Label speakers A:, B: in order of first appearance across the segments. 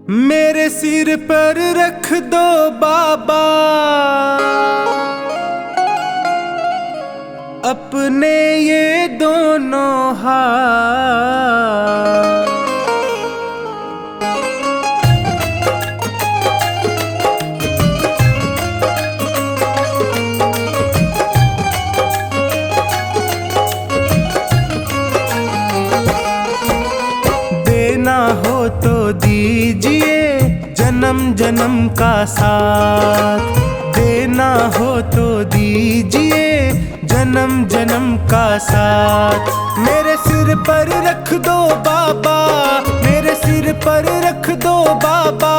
A: मेरे सिर पर रख दो बाबा अपने ये दोनों हाथ। देना हो तो दीजिए जन्म जन्म का साथ, देना हो तो दीजिए जन्म जन्म का साथ। मेरे सिर पर रख दो बाबा, मेरे सिर पर रख दो बाबा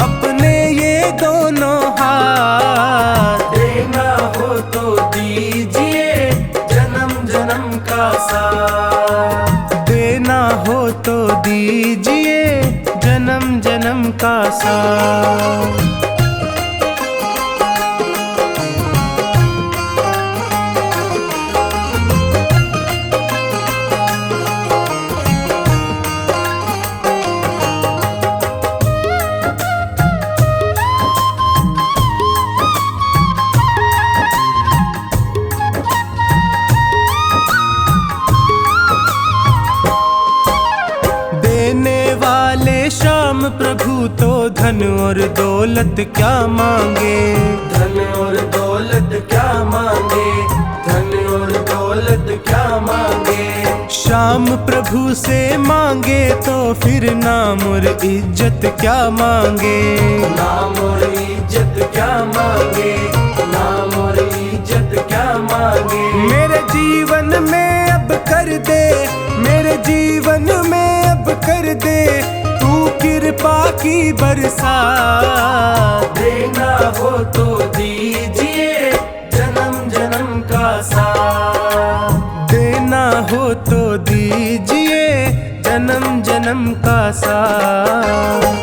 A: अपने ये दोनों हाथ। देना हो तो दीजिए जन्म जन्म का साथ, देना हो तो दीजिए जन्म जन्म का साथ। श्याम प्रभु तो धन और दौलत क्या मांगे,
B: धन और दौलत क्या मांगे, धन और दौलत क्या मांगे।
A: श्याम प्रभु से मांगे तो फिर नाम और इज्जत क्या मांगे,
B: नाम और इज्जत क्या मांगे, नाम और इज्जत क्या मांगे।
A: मेरे जीवन में अब कर दे, मेरे जीवन में अब कर दे तू कृपा की बरसात।
B: देना हो तो दीजिए जन्म जन्म का साथ,
A: देना हो तो दीजिए जन्म जन्म का साथ।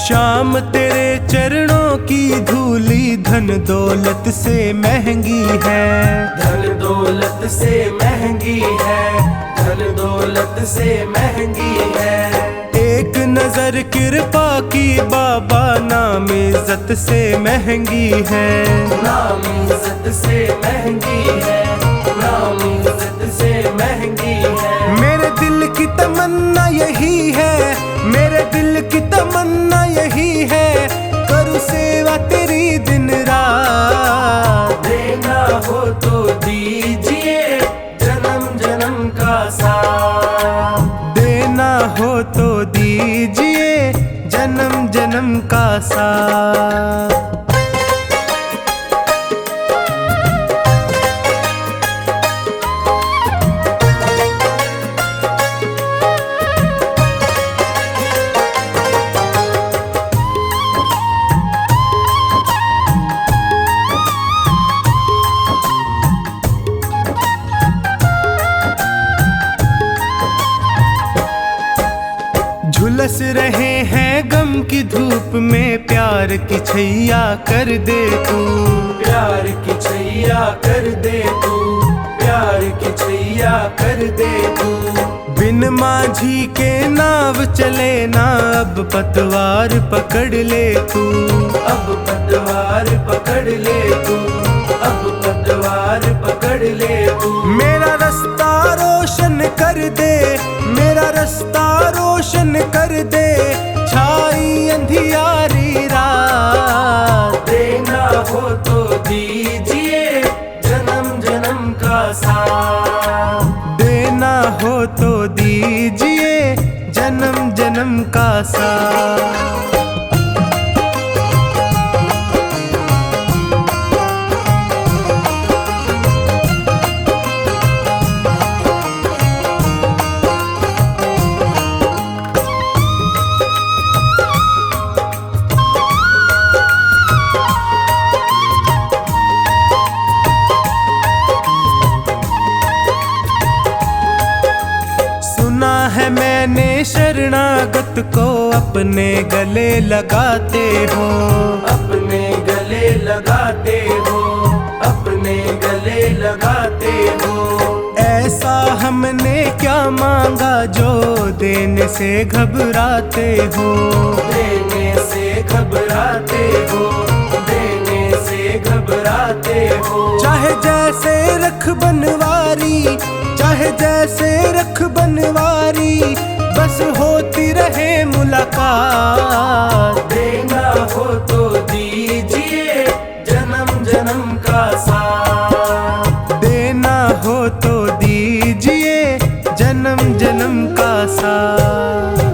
A: श्याम तेरे चरणों की धूली धन दौलत से महंगी है,
B: धन दौलत से महंगी है, धन दौलत से महंगी है।
A: एक नजर कृपा की बाबा नाम इज्जत से महंगी है,
B: नाम इज्जत से महंगी है, नाम इज्जत से महंगी है।
A: मेरे दिल की तमन्ना यही है, मेरे दिल की तमन्ना यही है करूँ सेवा तेरी दिन रात।
B: देना हो तो दीजिए जन्म जन्म का साथ,
A: देना हो तो दीजिए जन्म जन्म का साथ। झुलस रहे हैं गम की धूप में प्यार की छैया कर दे तू,
B: प्यार की छैया कर दे तू, प्यार की छैया कर दे तू।
A: बिन माझी के नाव चले ना अब पतवार पकड़ ले तू,
B: अब पतवार पकड़ ले तू, अब पतवार पकड़ ले तू।
A: मेरा रास्ता रोशन कर दे, मेरा रास्ता रोशन कर दे छाई अंधियारी रात।
B: देना हो तो दीजिए जन्म जन्म का साथ,
A: देना हो तो दीजिए जन्म जन्म का साथ। मैंने शरणागत को अपने गले लगाते हो,
B: अपने गले लगाते हो, अपने गले लगाते हो।
A: ऐसा हमने क्या मांगा जो देने से घबराते हो,
B: देने से घबराते हो, देने से घबराते हो।
A: चाहे जैसे रख बनवारी, चाहे जैसे रख बनवारी, बस होती रहे मुलाकात।
B: देना हो तो दीजिए जन्म जन्म का साथ,
A: देना हो तो दीजिए जन्म जन्म का साथ।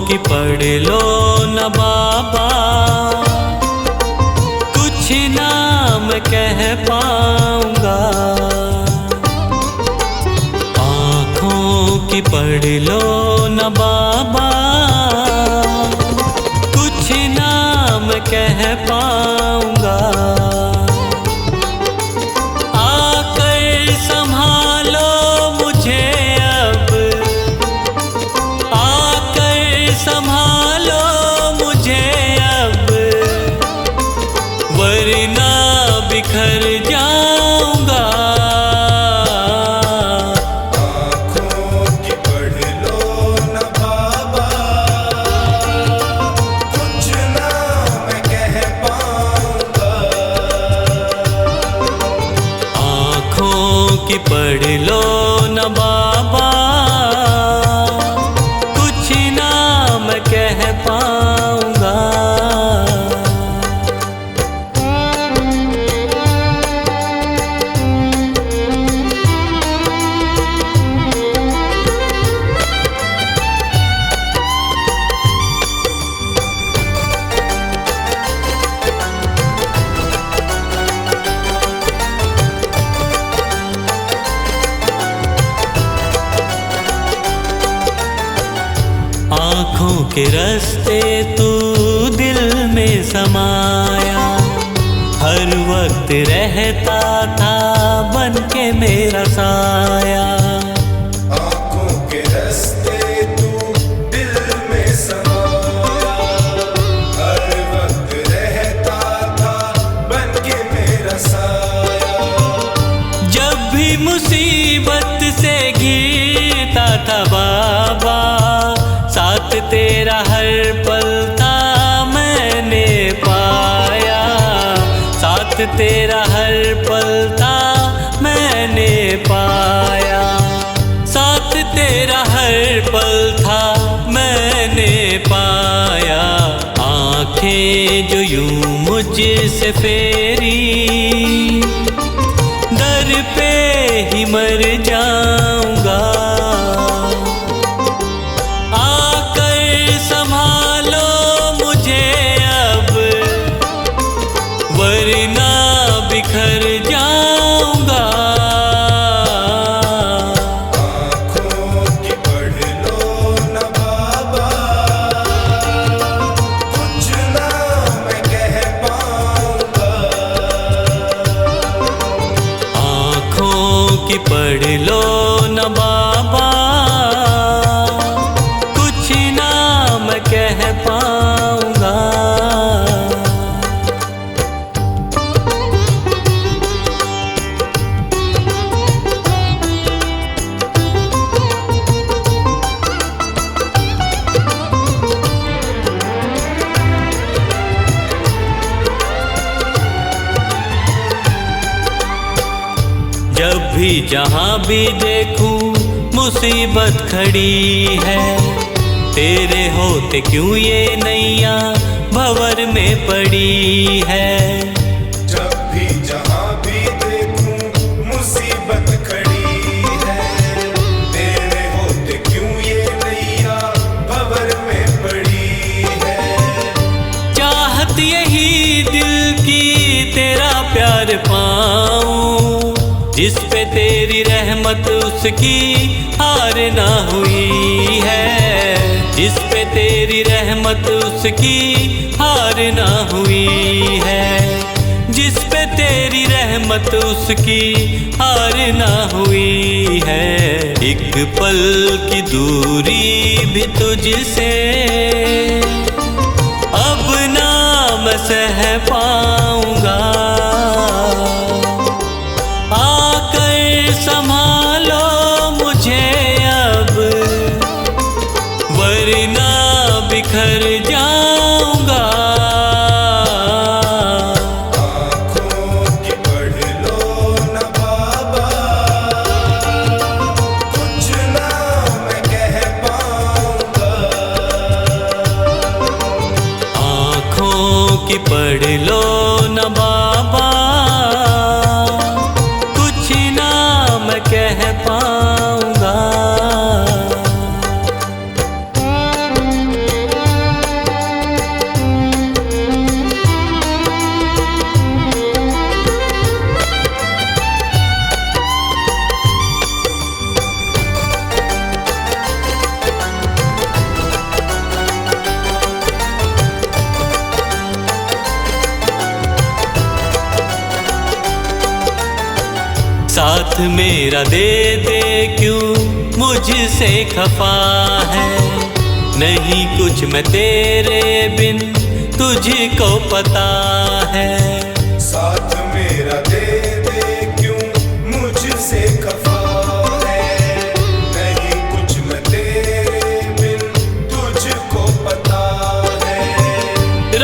C: कि पढ़ लो न बाबा, कुछ नाम कह पाऊंगा। आँखों की पढ़ लो न बाबा, कुछ नाम कह पाऊंगा। आकर संभालो मुझे अब, संभालो मुझे अब, वरना बिखर जाऊंगा।
A: आँखों की पढ़ लो न बाबा, कुछ ना मैं कह पाऊंगा।
C: आँखों की पढ़ लो न बाबा, कह पाऊंगा। आँखों के रास्ते तू दिल में समाया, हर वक्त रहता था बन के मेरा साया।
A: आँखों के रास्ते तू दिल में समाया, हर वक्त रहता था बन के मेरा साया।
C: जब भी मुसीबत से घिरता था बाबा, साथ तेरा हर पल था मैंने पाया। साथ तेरा हर पल था मैंने पाया। साथ तेरा हर पल था मैंने पाया। आँखें जो यूं मुझसे फेरी, दर पे ही मर जाऊंगा। संभालो मुझे अब, वरना बिखर जाऊंगा।
A: आँखों की पढ़ लो न बाबा, कुछ ना मैं कह पाऊंगा।
C: आँखों की पढ़ लो न बाबा, कह पाऊंगा। जब भी जहां भी देखूं मुसीबत खड़ी है, तेरे होते क्यों ये नैया भंवर में पड़ी है।
A: जब भी जहां भी देखूं मुसीबत खड़ी है, तेरे होते क्यों ये नैया भंवर
C: जिस पे तेरी रहमत उसकी हार ना हुई है, जिस पे तेरी रहमत उसकी हार ना हुई है, जिस पे तेरी रहमत उसकी हार ना हुई है। एक पल की दूरी भी तुझसे अब ना मैं सह पाऊंगा, आकर संभालो मुझे अब, वरना बिखर जाऊंगा।
A: आँखों की पढ़ लो न बाबा, कुछ ना मैं कह पाऊंगा।
C: आँखों की पढ़ लो न बाबा, कुछ ना मैं कह पाऊंगा। साथ मेरा दे दे क्यों मुझसे खफा है, नहीं कुछ मैं तेरे बिन तुझको पता है।
A: साथ मेरा दे दे क्यों मुझसे खफा है, नहीं कुछ मैं तेरे बिन तुझको पता है।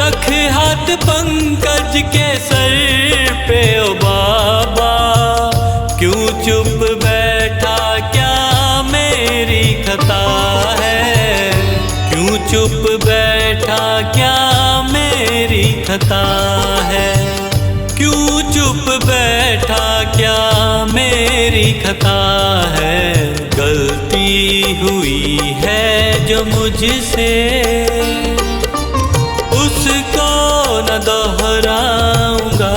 C: रख हाथ पंकज के सर पे ओ बाबा, क्यों चुप बैठा क्या मेरी खता है, क्यों चुप बैठा क्या मेरी खता है, क्यों चुप बैठा क्या मेरी खता है। गलती हुई है जो मुझसे उसको न दोहराऊंगा,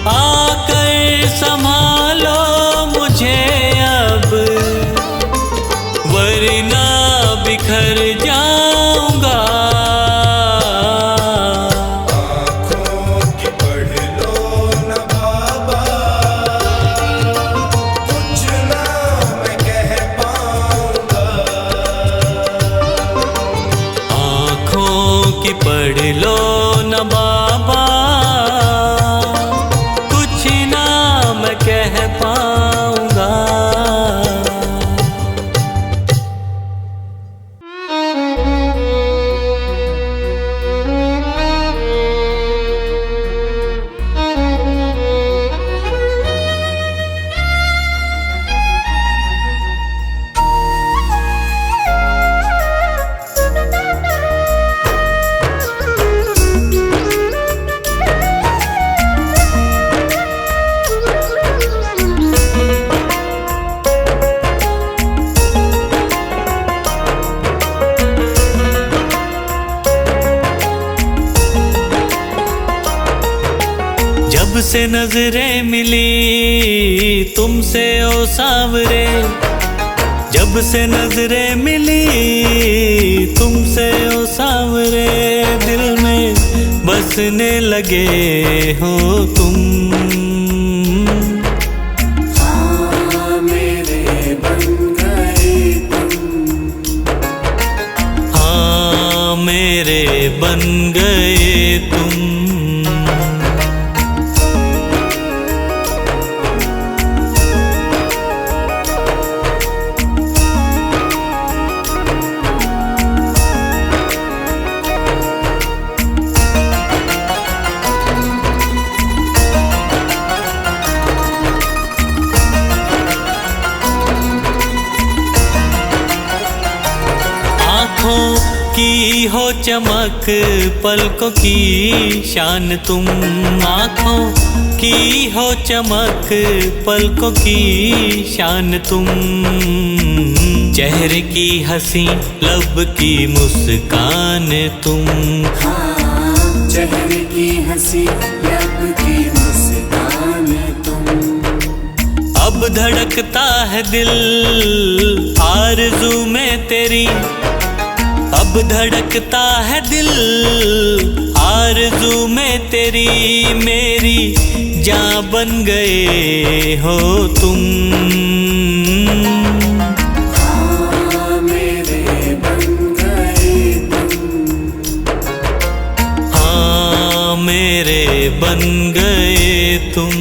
C: आकर संभालो मुझे अब, वरना बिखर जाऊंगा।
A: आँखों की पढ़ लो न बाबा, कुछ ना मैं कह पाऊंगा।
C: आँखों की पढ़ लो न बाबा, कुछ ना मैं कह पाऊंगा। जब से नजरें मिली तुमसे ओ सांवरे, जब से नजरें मिली तुमसे ओ सांवरे, दिल में बसने लगे हो तुम।
B: हाँ मेरे बन गए तुम,
C: हाँ मेरे बन गए तुम। की हो चमक पलकों की शान तुम, आँखों की हो चमक पलकों की शान तुम। चेहरे की हंसी लब की मुस्कान तुम,
B: हाँ चेहरे की हंसी लब की मुस्कान
C: धड़कता है दिल आरज़ू में तेरी, अब धड़कता है दिल आरज़ू में तेरी, मेरी जान बन गए हो तुम।
B: हाँ मेरे बन गए तुम,
C: हाँ मेरे बन गए तुम।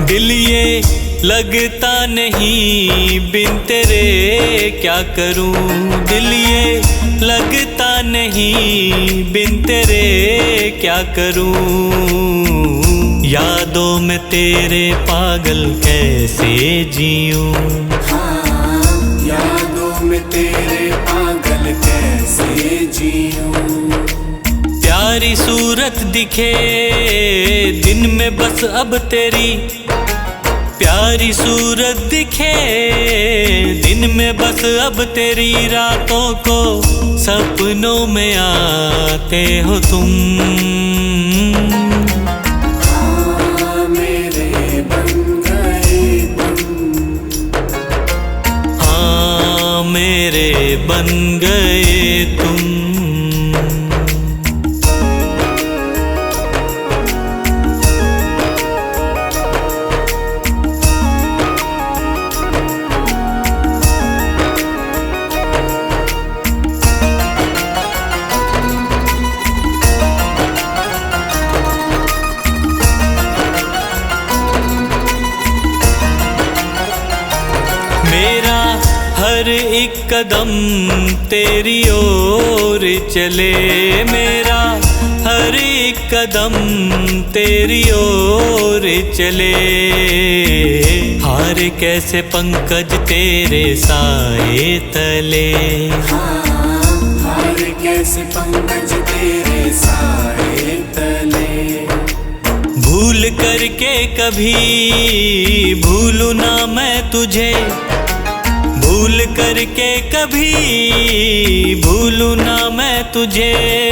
C: दिल ये लगता नहीं बिन तेरे क्या करूं, दिल ये लगता नहीं बिन तेरे क्या करूं, यादों में तेरे पागल कैसे जीऊं।
B: हाँ यादों में तेरे पागल कैसे जीऊं।
C: प्यारी सूरत दिखे दिन में बस अब तेरी, प्यारी सूरत दिखे दिन में बस अब तेरी, रातों को सपनों में आते हो तुम।
B: हाँ मेरे बन गए तुम,
C: हाँ मेरे बन गए तुम। मेरा हर एक कदम तेरी ओर चले, मेरा हर एक कदम तेरी ओर चले, हार कैसे पंकज तेरे साए तले।
B: हार कैसे पंकज तेरे साए तले।
C: भूल करके कभी भूलूं ना मैं तुझे, भूल करके कभी भूलूं ना मैं तुझे,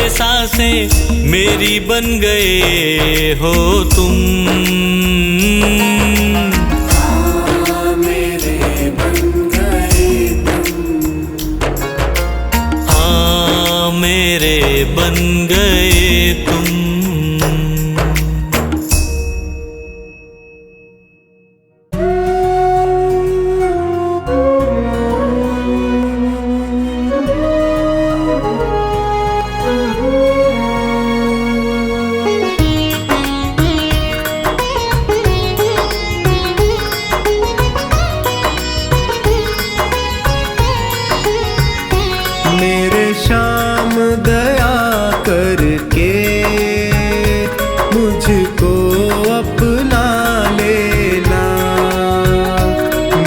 C: सांसें मेरी बन गए हो तुम।
B: हाँ मेरे बन गए तुम,
C: हाँ मेरे बन गए तुम।
A: मेरे श्याम दया करके मुझको अपना लेना,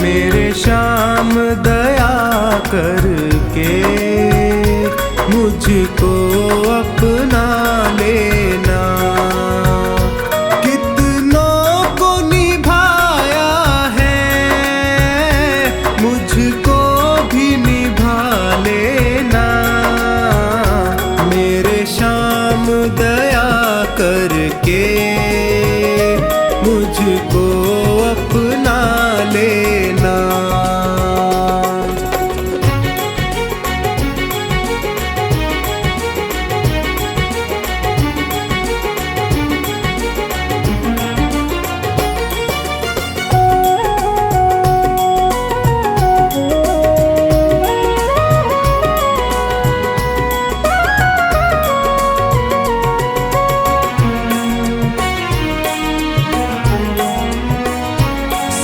A: मेरे श्याम दया करके मुझको अपना लेना। कितनों को निभाया है मुझको भी निभा लेना, मेरे श्याम दया करके मुझको अपना लेना।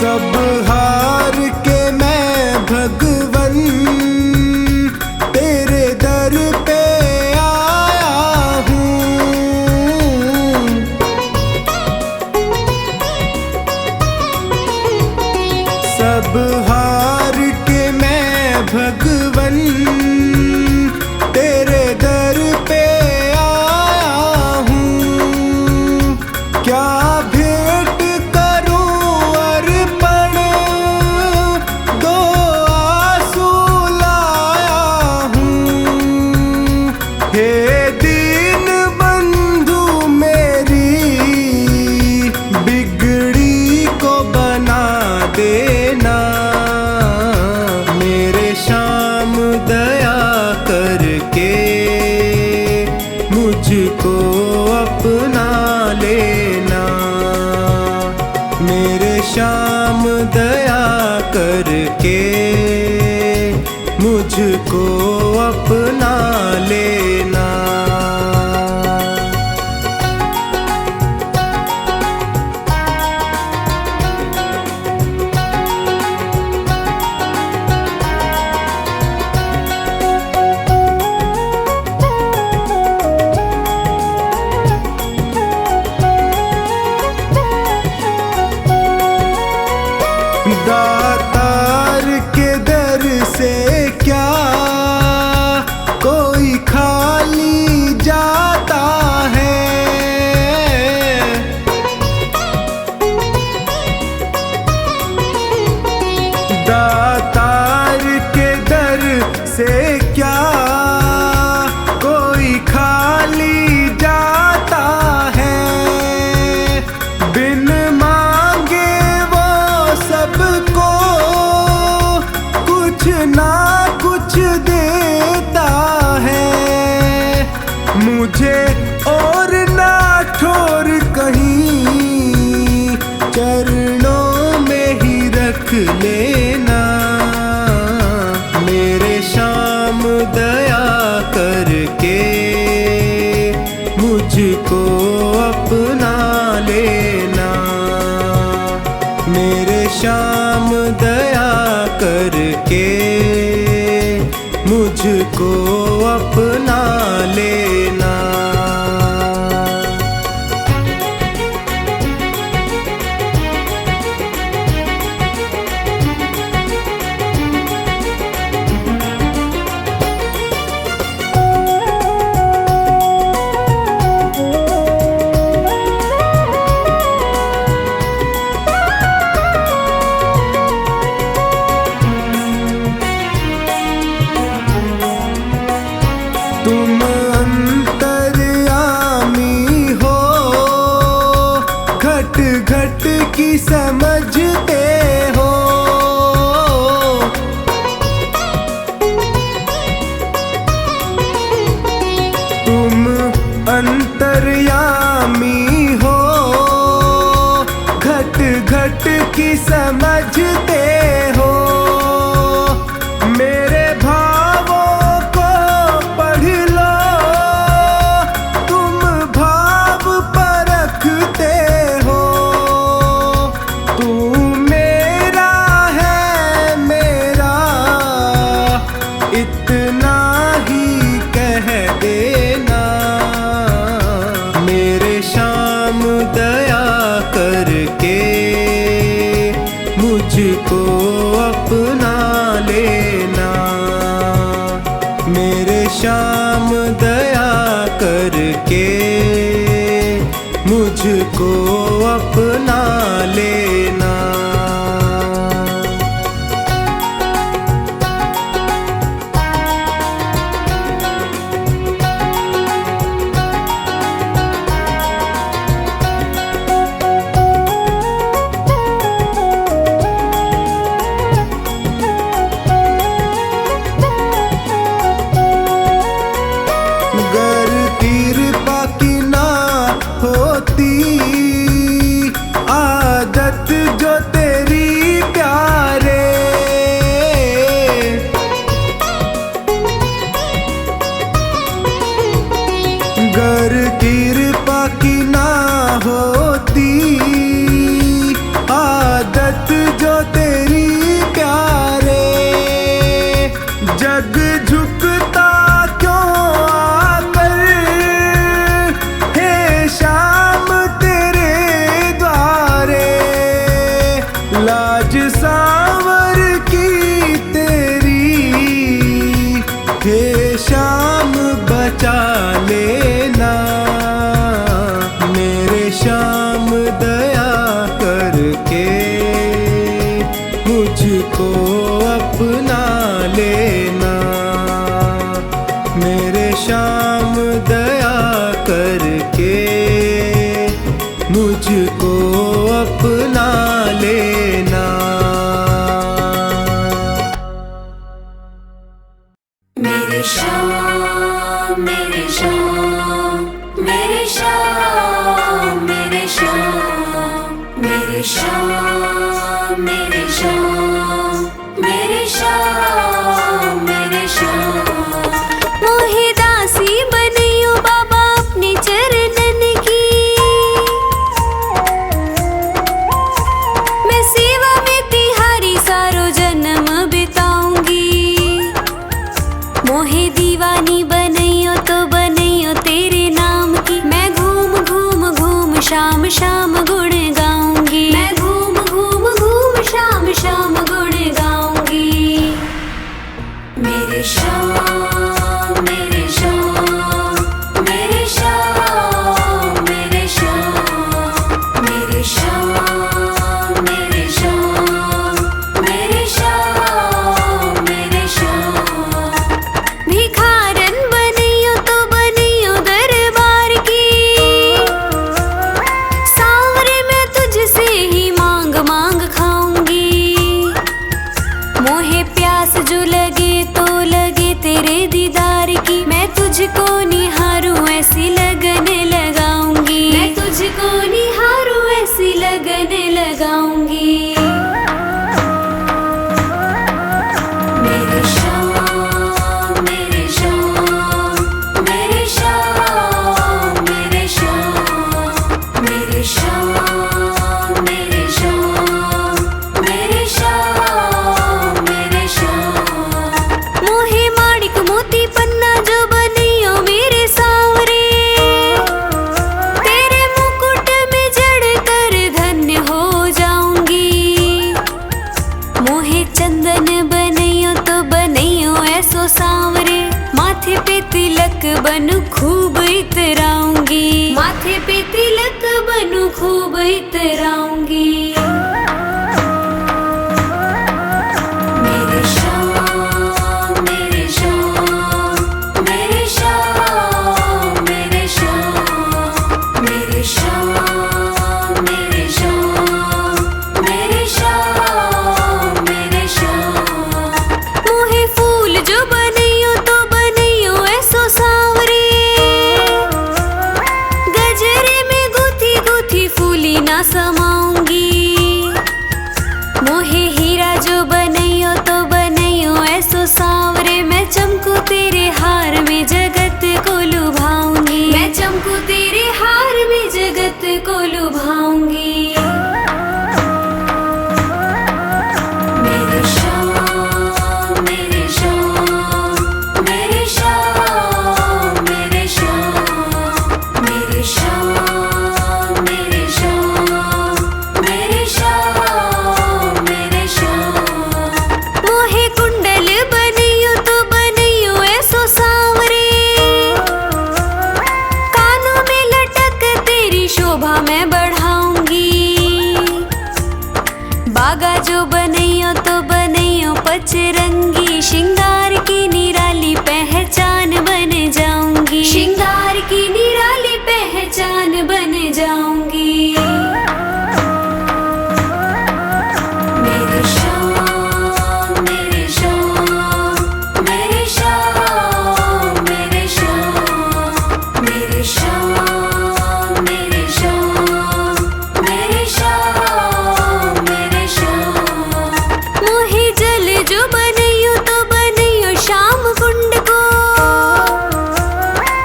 A: सब हार के मैं भगवन तेरे दर पे आया हूँ, सब हार के मैं भगवन तेरे मुझको अपना लेना। मेरे श्याम दया करके मुझको अपना लेना। दातार के दर से क्या कोई खाली जाता है। दातार के दर से क्या कोई खाली जाता है। बिन मांगे वो सबको कुछ ना कुछ देता है। मुझे और ना छोड़ कहीं चरणों में ही रख लेना। मेरे श्याम दया करके मुझको अपना लेना। मेरे श्याम दया करके मुझको अपना लेना। तुम अंतर्यामी हो, घट घट की समझते हो। तुम अंतर्यामी हो, घट घट की समझते हो। मेरे भावों को पढ़ लो, तुम भाव परखते हो। तू मेरा है मेरा, इतना ही कह देना। मेरे श्याम दया करके मुझको अपना लेना। मेरे श्याम दया करके मुझको अपना लेना। गर कृपा की ना होती आदत जो तेरी प्यारे। गर कृपा की ना होती आदत जो तेरी प्यारे। जग झुकता क्यों आकर हे श्याम तेरे द्वारे। लाज सांवर की तेरी हे श्याम बचा लेना। मेरे श्याम दया करके मुझको अपना लेना। मेरे श्याम दया करके मुझको अपना लेना।
D: मेरे श्याम मेरे श्याम मेरे श्याम मेरे श्याम मेरे श्याम मोहे दासी बनइयो बाबा अपने चरणन की मैं सेवा में तिहारी सारो जन्म बिताऊंगी मोहे दीवानी बनइयो तो बनइयो तेरे नाम की मैं घूम घूम घूम शाम शाम गुण गाऊंगी मैं घूम घूम घूम शाम शाम गुण गाऊंगी मेरे श्याम मेरे श्याम मेरे श्याम मेरे श्याम मेरे श्याम मेरे श्याम मेरे श्याम मेरे श्याम भिखारन बनइयो तो बनइयो दरबार की सांवरे मैं तुझसे ही मांग मांग खाऊंगी मोहे प्यास जो लगे तो लगे तेरे दीदार की मैं तुझको निहारूं ऐसी लगन लगाऊंगी मैं तुझको निहारूं ऐसी लगन लगाऊंगी मेरे श्याम मेरे श्याम मेरे श्याम मेरे श्याम मेरे श्याम मेरे श्याम मेरे श्याम मेरे श्याम मोहे माणिक मोती पन्ना जो बनइयो मेरे सांवरे तेरे मुकुट में जड़ कर धन्य हो जाऊंगी मोहे चंदन बनइयो तो बनइयो ऐसो सांवरे माथे पे तिलक बनू खूब इतराऊंगी माथे पे तिलक बनू खूब इतराऊंगी मेरे श्याम मेरे श्याम मेरे श्याम मेरे श्याम मेरे श्याम मेरे श्याम मेरे श्याम मेरे श्याम मोहे फूल जो बनइयो तो बनइयो ऐसो सांवरे गजरे में गुथी गुथी फूली ना समाऊंगी मोहे हीरा जो बनइयो तो बनइयो ऐसो सांवरे मैं चमकू तेरे हार में जगत को लुभाऊंगी मैं चमकू तेरे हार में जगत को लुभाऊंगी मेरे श्याम मेरे श्याम मेरे श्याम मेरे श्याम मेरे श्याम मेरे श्याम मेरे श्याम मेरे श्याम मोहे कुंडल बनइयो तो बनइयो ऐसो सांवरे कानों में लटक तेरी शोभा मैं बढ़ाऊंगी बागा जो बनइयो तो बनइयो पचरंगी श्रृंगार की निराली पहचान बन जाऊंगी श्रृंगार की निराली पहचान बन जाऊंगी मेरे श्याम मेरे श्याम मेरे श्याम मेरे श्याम मेरे श्याम मेरे श्याम मेरे श्याम मेरे श्याम मोहे जल जो बनइयो तो बनइयो श्याम कुंड को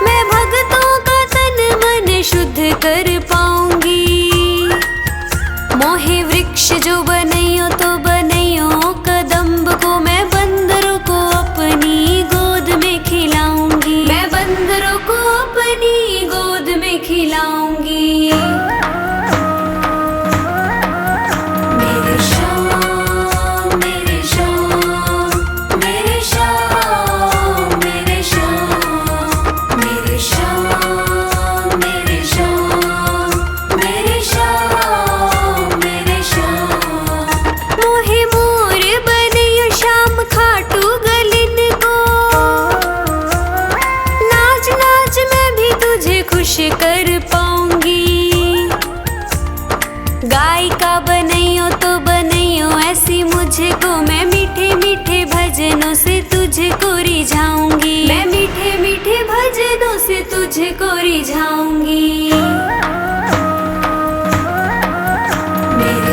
D: मैं भक्तों का तन मन शुद्ध कर पाऊंगी मोहे वृक्ष जो बनइयो तो बनइयो कदम्ब को मैं बंदरों को अपनी गोद में खिलाऊंगी मैं बंदरों को अपनी गोद में खिलाऊंगी मेरे श्याम मेरे श्याम मेरे श्याम मेरे श्याम मेरे श्याम मेरे श्याम मेरे श्याम मेरे श्याम मोहे मोर बनइयो श्याम खाटू गलिन को नाच नाच मैं भी तुझे खुश कर पाऊंगी गायिका बनइयो तो बनइयो ऐसी मुझको मैं मीठे मीठे भजनों से तुझको रिझाऊंगी मैं मीठे मीठे भजनों से तुझको रिझाऊंगी मेरे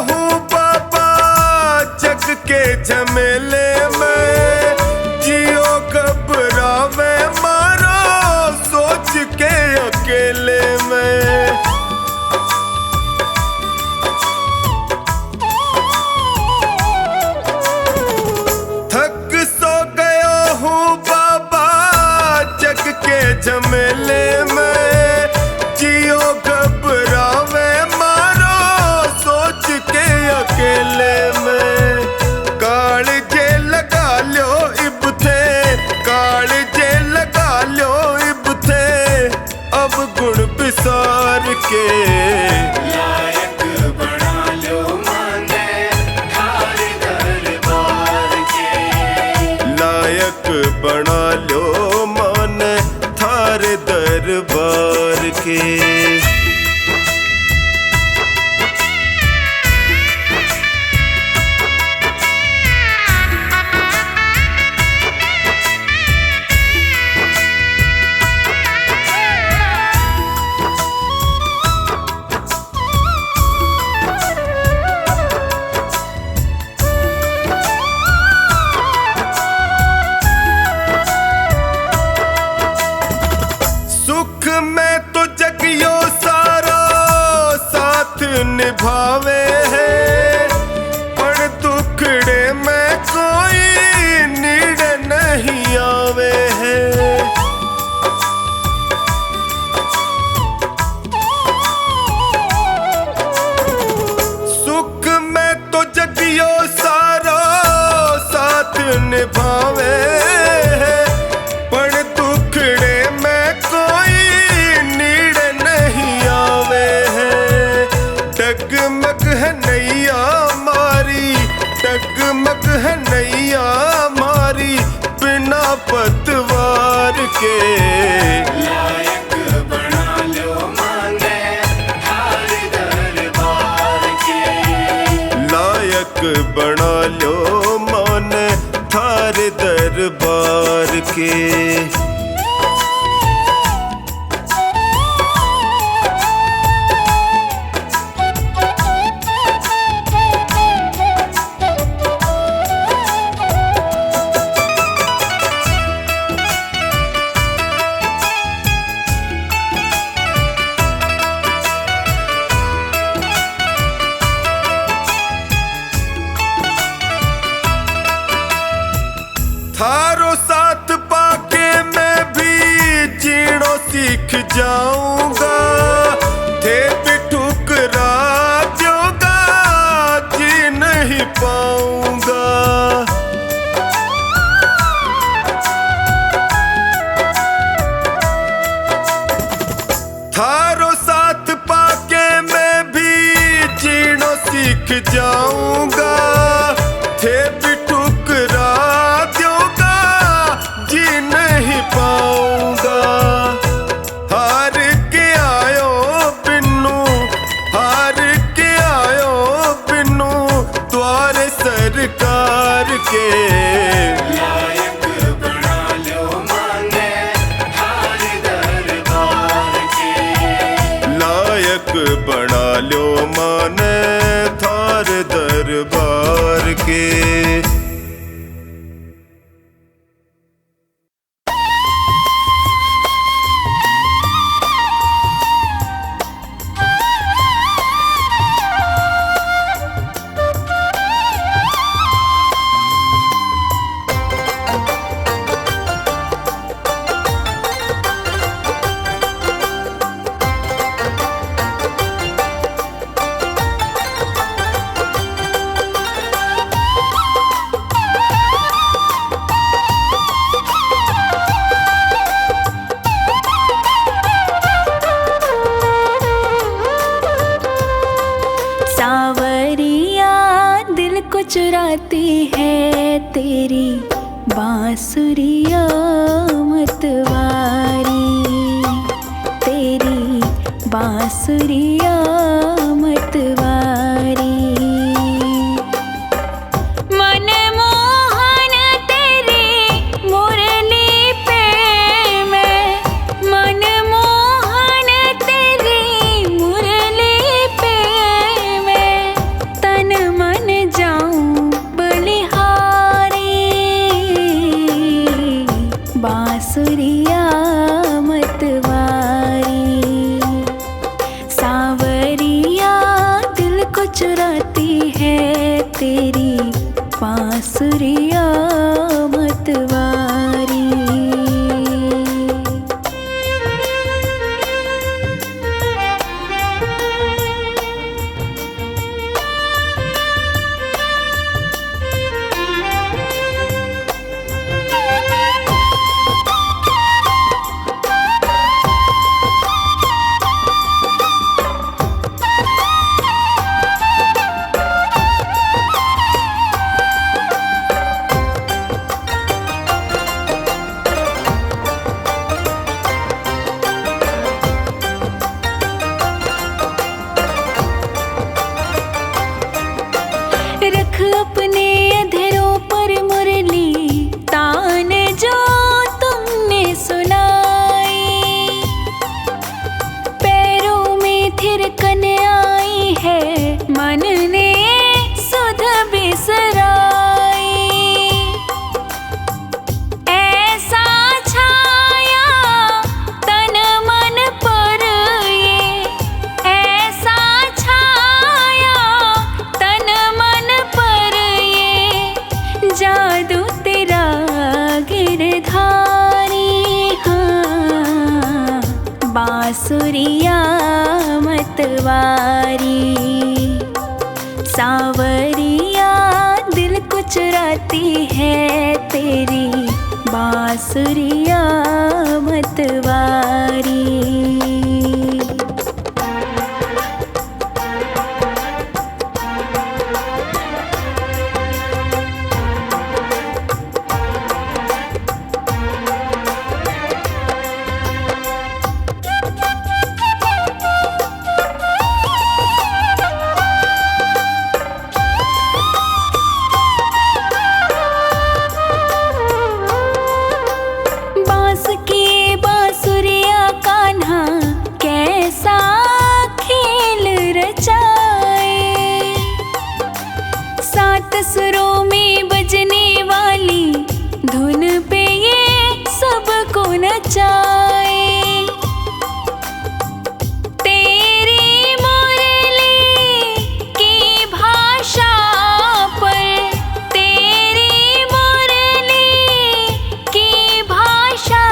E: लायक बना लो मन थारे दरबार के। सुख में तो जगियो सारा साथ निभावे है, पर दुखड़े में कोई नीड़ नहीं आवे है। सुख में तो जगियो सारा साथ निभावे है, पर दुखड़े में कोई नीड़ नहीं आवे है। डगमग है नैया मारी, डगमग है नैया मारी बिना पतवार के।
B: लायक बना लो माने थारे दरबार के।
E: लायक बना लो मन थारे दरबार के। थारो साथ पाके मैं भी जीणो सीख जाऊंगा। थे भी ठुकरा जोगा जी नहीं पाऊंगा। थारो साथ पाके मैं भी जीणो सीख जाऊंगा। थे भी ठुकरा दोगा जी नहीं पाऊंगा। हार के आयो बिन्नू, हार के आयो बिन्नू द्वारे सरकार के।
B: लायक बना लो माने थारे दरबार के।
E: लायक बना लो मन थार दरबार के।
D: सावरिया दिल को चुराती है तेरी बांसुरिया मतवारी, तेरी बांसुरिया मतवारी। मन मोहन तेरी मुरली पे मैं, मन मोहन तेरी मुरली पे मैं तन मन जाऊं बलिहारी। बांसुरिया मतवारी, सावरिया दिल को चुराती है तेरी बांसुरिया मतवारी। जादू तेरा गिरधारी, हाँ बांसुरिया मतवारी। सांवरिया दिल को चुराती है तेरी बांसुरिया मतवारी। बांस की बांसुरिया कान्हा कैसा खेल रचाए, सात सुरों में बजने वाली धुन पे ये सबको नचाए। तेरी मुरली की भाषा पर, तेरी मुरली की भाषा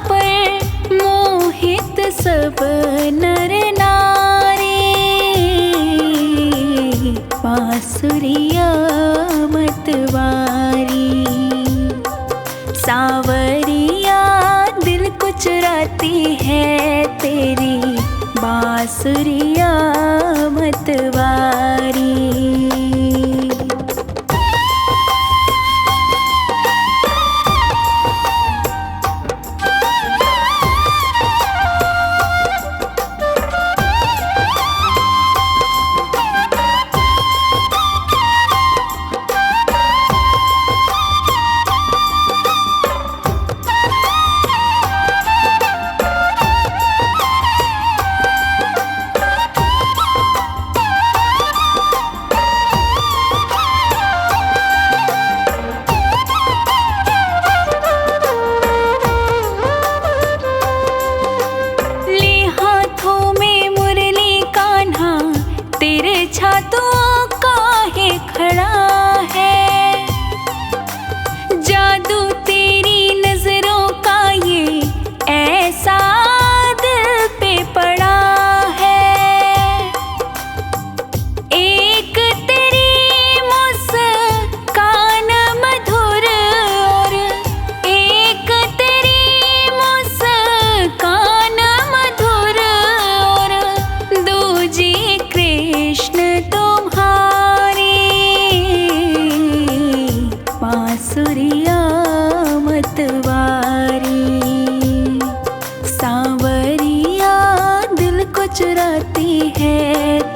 D: पर मोहित सब नर नारी। बांसुरिया मतवारी। सांवरिया दिल को चुराती है तेरी बांसुरिया मतवारी। ले हाथों में मुरली कान्हा, तेरे छातों काहे खड़ा है। जादू तेरी नजरों का ये ऐसा दिल पे पड़ा है। एक तेरी मुस्कान मधुर और एक तेरी मुस्कान मधुर और दूजी कृष्ण तुम्हारी। बांसुरिया मतवारी। सांवरिया दिल को चुराती है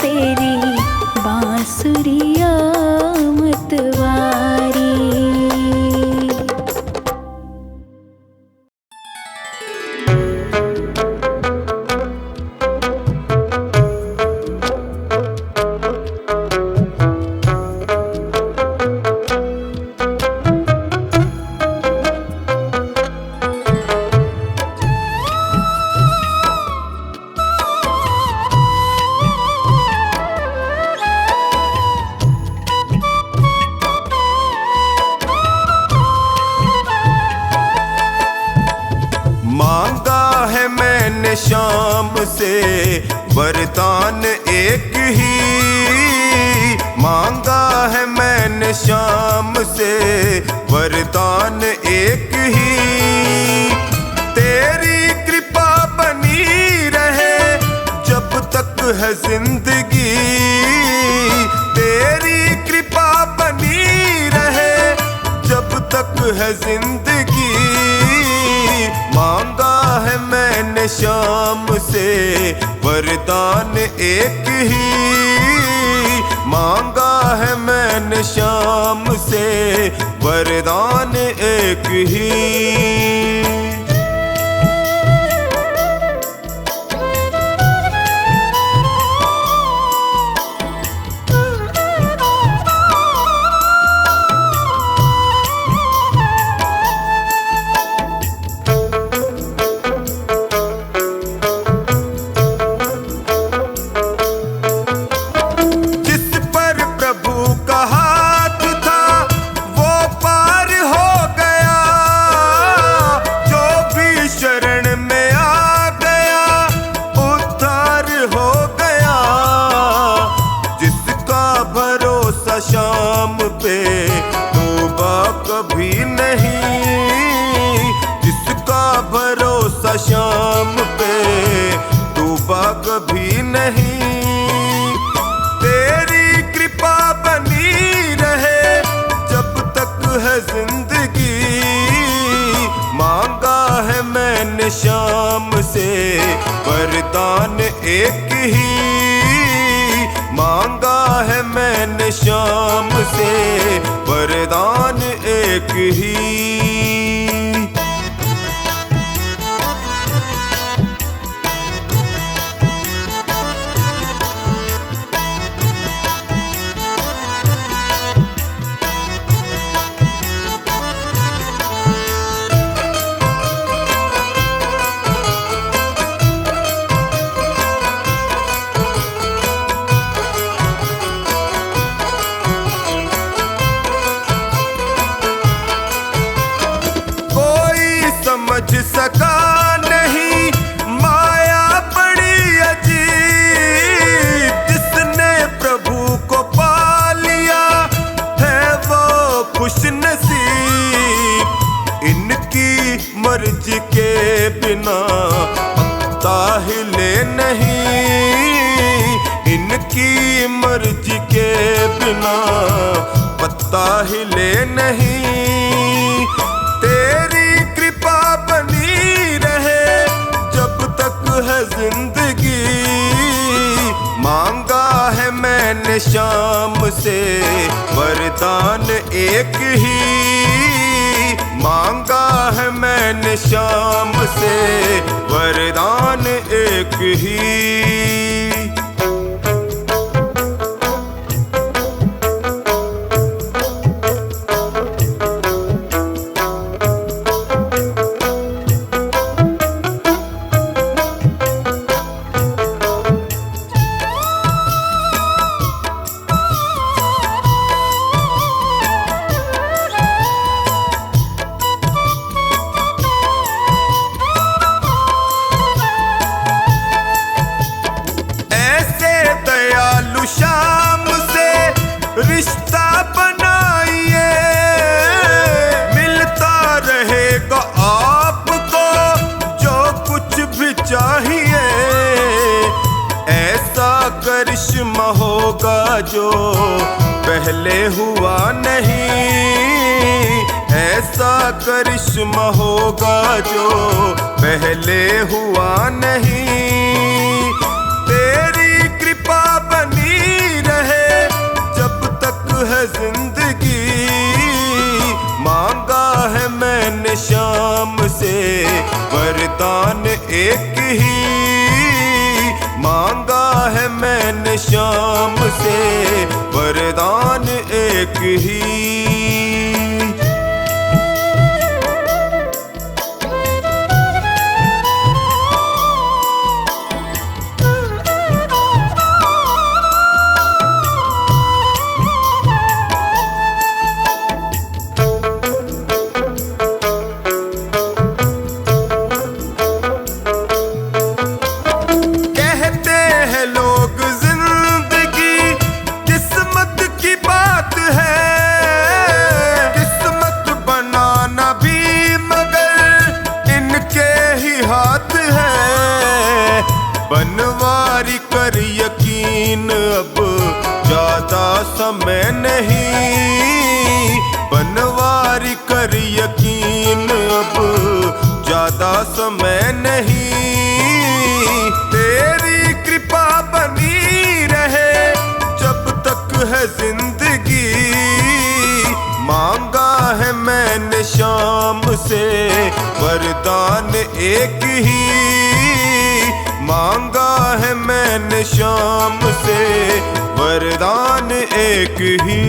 D: तेरी बांसुरिया मतवारी।
E: मांगा है मैंने शाम से वरदान एक ही, मांगा है मैंने शाम से वरदान एक ही। तेरी कृपा बनी रहे जब तक है जिंदगी, तेरी कृपा बनी रहे जब तक है जिंदगी। मांगा है मैंने शाम से वरदान एक ही, मांगा है मैंने शाम से वरदान एक ही। जिस पर प्रभु का हाथ था वो पार मैंने शाम से, वरदान एक ही मांगा है मैंने शाम से, वरदान एक ही। समझ सका नहीं माया बड़ी अजीब, जिसने प्रभु को पा लिया है वो खुश नसीब। इनकी मर्जी के बिना पत्ता हिले नहीं, इनकी मर्जी के बिना पत्ता हिले नहीं। तेरी कृपा बनी रहे जब तक है जिंदगी, मांगा है मैंने शाम से, वरदान एक ही मांगा है मैंने शाम से, वरदान एक ही। शाम से रिश्ता बनाइए, मिलता रहेगा आपको जो कुछ भी चाहिए। ऐसा करिश्मा होगा जो पहले हुआ नहीं, ऐसा करिश्मा होगा जो पहले हुआ नहीं। तेरी कृपा बनी रहे जब तक है जिंदगी, मांगा है मैंने शाम से, वरदान एक ही मांगा है मैंने शाम से, वरदान एक ही। बनवारी कर यकीन अब ज्यादा समय नहीं, बनवारी कर यकीन अब ज्यादा समय नहीं। तेरी कृपा बनी रहे जब तक है जिंदगी, मांगा है मैंने शाम से, वरदान एक ही मांगा है मैंने शाम से, वरदान एक ही।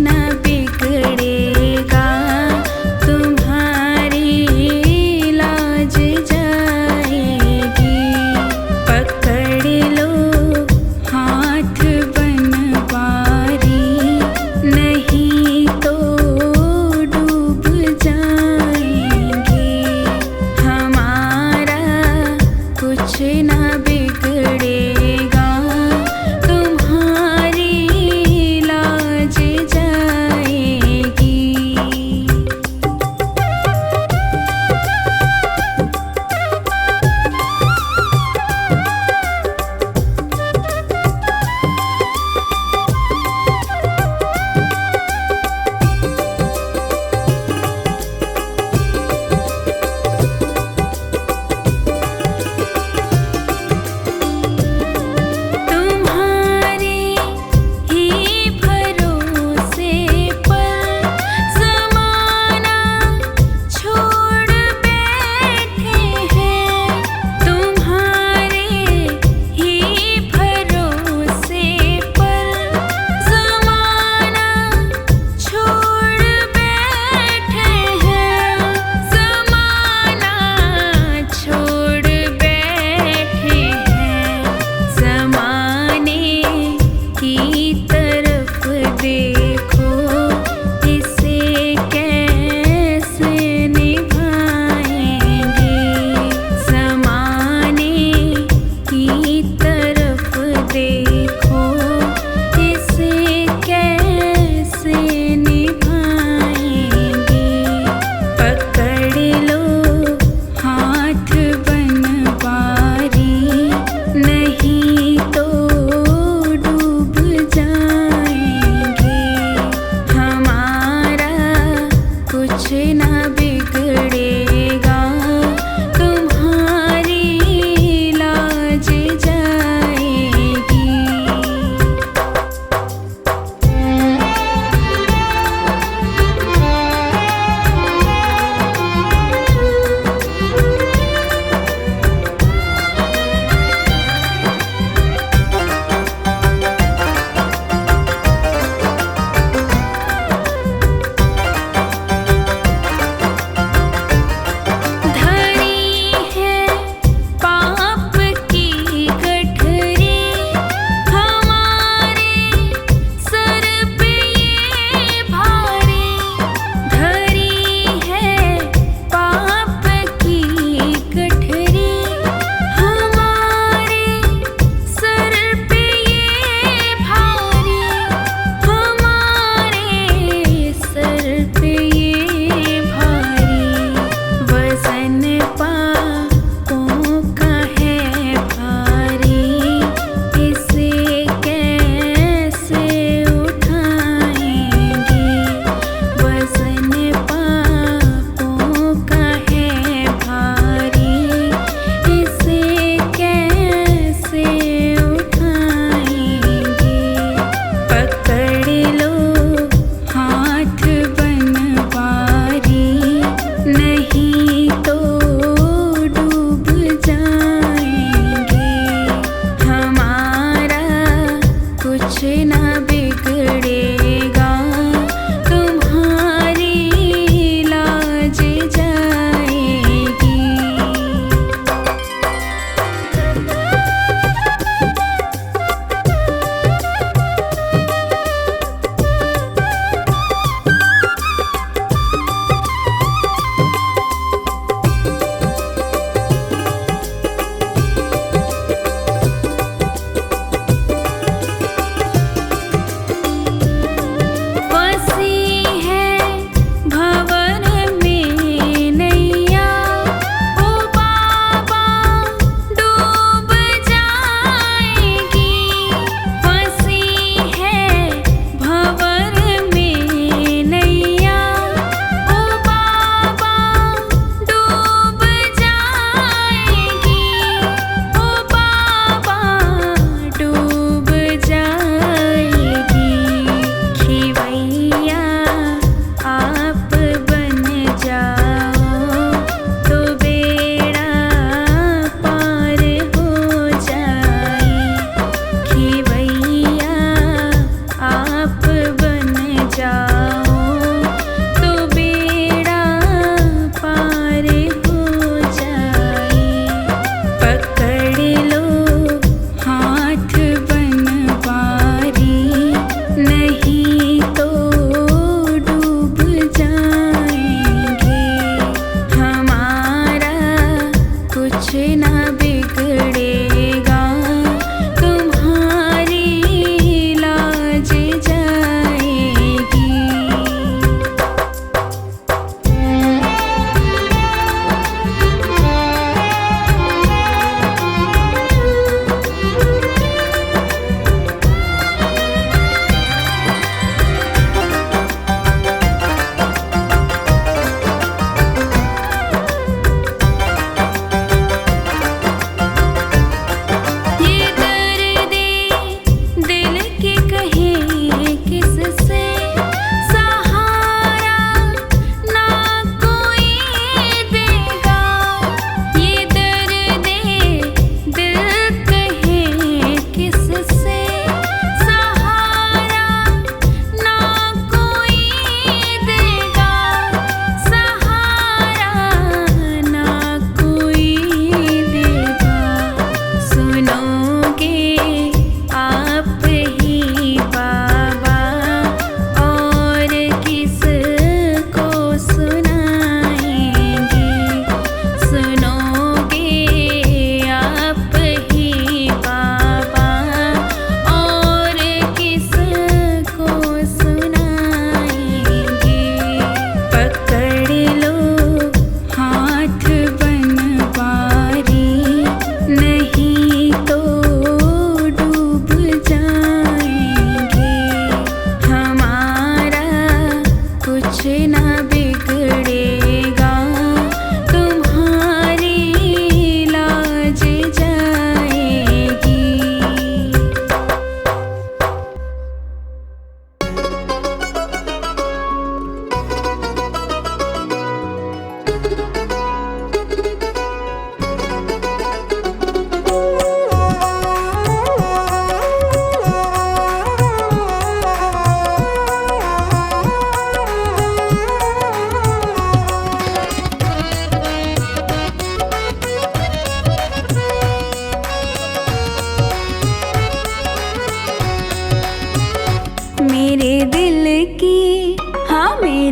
D: न बिगड़ेगा, तुम्हारी लाज जाएगी। पकड़ लो हाथ बनवारी, नहीं तो डूब जाएंगे। हमारा कुछ न बिगड़ेगा, तुम्हारी लाज जाएगी।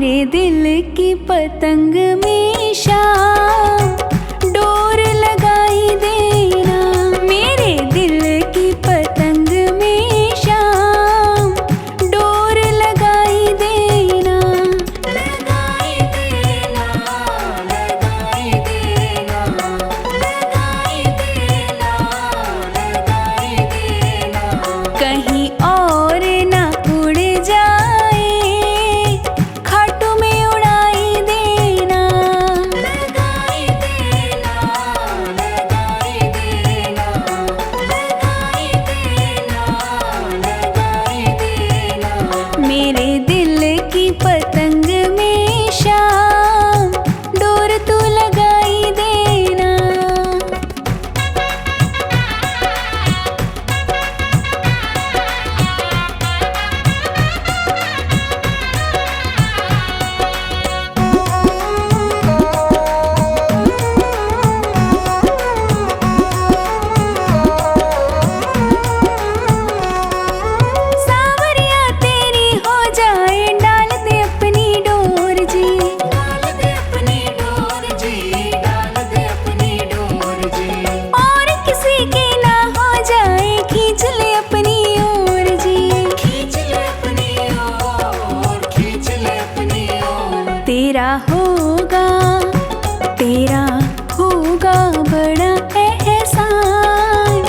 D: मेरे दिल की पतंग में शाम डोर लगाई देना, मेरे दिल की पतंग में शाम डोर लगाई देना, लगाई देना, लगाई देना, लगाई देना, लगाई देना, कहीं और ना उड़ जाए, खाटू में उड़ाई देना, लगाई देना, लगाई देना, लगाई देना, लगाई देना, मेरे दिल की पतंग में शाम डोर तू लगाई देना। सावरिया तेरी हो जाए, डाल दे अपनी डोर जी, डाल दे अपनी डोर जी, डाल दे अपनी डोर जी, और किसी की ना हो जाए, खींच ले अपनी ओर जी, खींच ले अपनी ओर, खींच ले अपनी ओर, तेरा होगा बड़ा एहसान,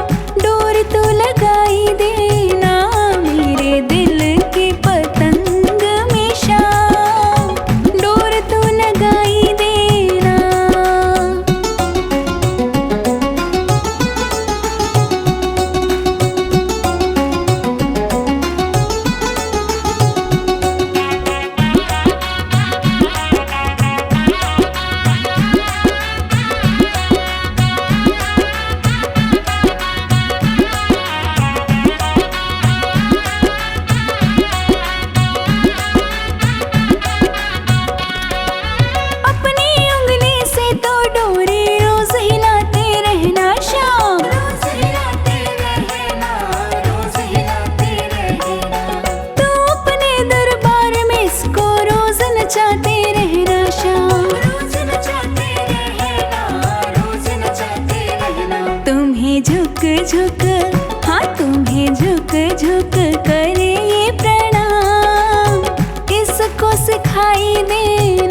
D: डोर तू लगाई देना, मेरे दिल की पतंग में शाम डोर तू लगाई देना। अपनी उंगली से तो डोरी रोज हिलाते रहना शाम, रोज हिलाते रहना, रोज हिलाते रहना, तू अपने दरबार में इसको रोज नचाते रहना शाम, रोज नचाते रहना, रोज नचाते रहना, तुम्हें झुक झुक, हाँ तुम्हें झुक झुक करे ये प्रणाम, इसको सिखाई देना।